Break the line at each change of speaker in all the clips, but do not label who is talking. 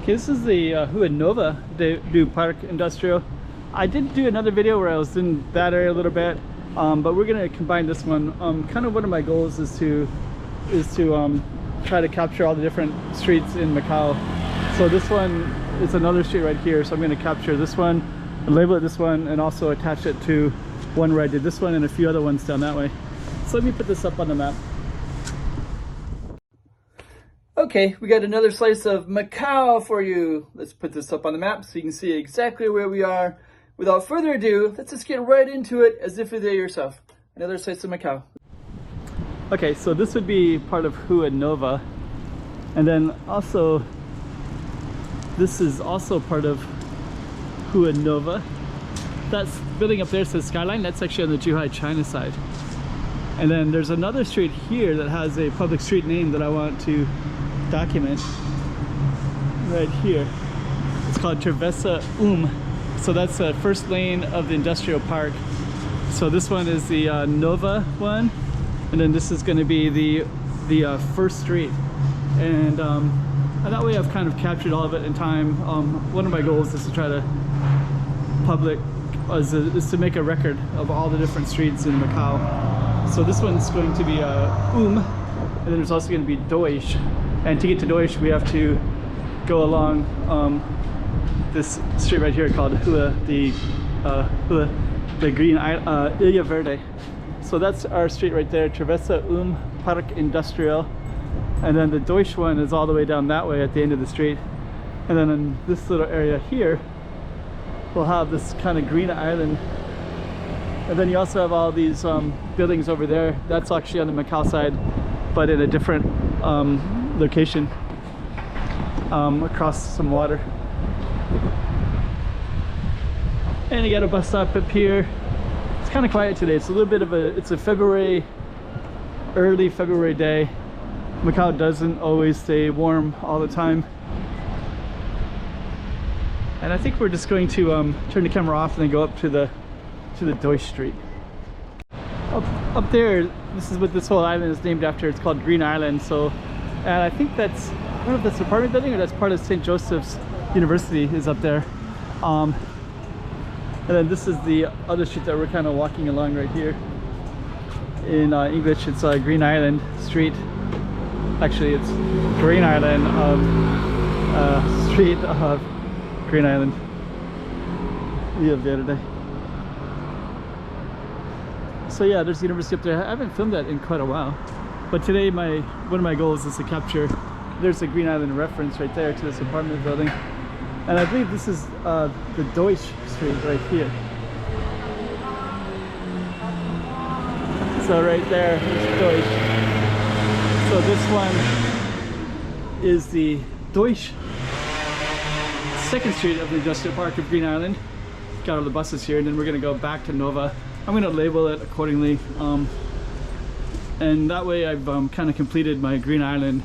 Okay, this is the Rua Nova do Parque Industrial. I did do another video where I was in that area a little bit, but we're gonna combine this one. Kind of one of my goals is to try to capture all the different streets in Macau. So this one is another street right here, so I'm gonna capture this one, label it this one, and also attach it to one where I did this one and a few other ones down that way. So let me put this up on the map. Okay, we got another slice of Macau for you. Let's put this up on the map so you can see exactly where we are. Without further ado, let's just get right into it as if you're there yourself. Another slice of Macau. Okay, so this would be part of Rua Nova. And then also, this is also part of Rua Nova. That building up there says Skyline. That's actually on the Zhuhai China side. And then there's another street here that has a public street name that I want to document right here. It's called Travessa. So that's the first lane of the industrial park. So this one is the Nova one, and then this is going to be the first street. And that way I've kind of captured all of it in time. One of my goals is to try to is to make a record of all the different streets in Macau. So this one's going to be and then there's also going to be Dois. And to get to Dois, we have to go along this street right here called the Green Ilha Verde. So that's our street right there, Travessa Parque Industrial. And then the Dois one is all the way down that way at the end of the street. And then in this little area here, we'll have this kind of green island. And then you also have all these buildings over there. That's actually on the Macau side, but in a different location across some water. And you got a bus stop up here. It's kind of quiet today. It's a little bit of it's a early February day. Macau doesn't always stay warm all the time. And I think we're just going to turn the camera off and then go up to the Dois Street. Up there, this is what this whole island is named after. It's called Green Island. So, and I think that's, I don't know if that's an apartment building or that's part of St. Joseph's University is up there. And then this is the other street that we're kind of walking along right here. In English, it's Green Island Street. Actually, it's Green Island Street of Green Island. Ilha Verde. So yeah, there's the university up there. I haven't filmed that in quite a while, but today one of my goals is to capture. There's a Green Island reference right there to this apartment building, and I believe this is the Dois Street right here. So right there is Dois. So this one is the Dois, second street of the industrial park of Green Island. Got all the buses here, and then we're gonna go back to Nova. I'm going to label it accordingly, and that way I've kind of completed my Green Island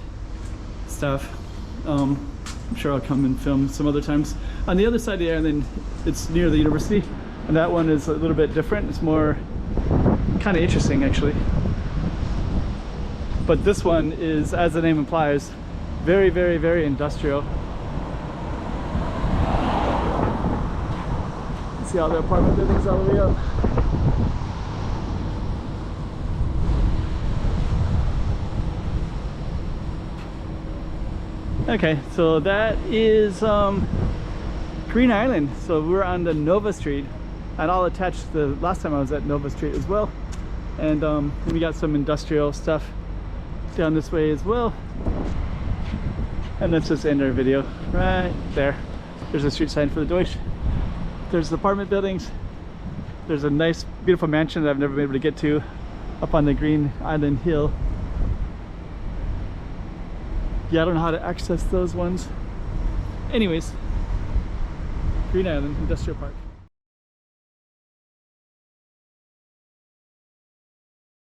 stuff. I'm sure I'll come and film some other times. On the other side of the island, it's near the university, and that one is a little bit different. It's more kind of interesting actually. But this one is, as the name implies, very, very, very industrial. See all the apartment buildings all the way up. Okay, so that is Green Island. So we're on the Nova Street, and I'll attach the last time I was at Nova Street as well. And we got some industrial stuff down this way as well. And let's just end our video right there. There's a street sign for the Dois. There's the apartment buildings. There's a nice, beautiful mansion that I've never been able to get to up on the Green Island Hill. Yeah, I don't know how to access those ones. Anyways, Green Island Industrial Park.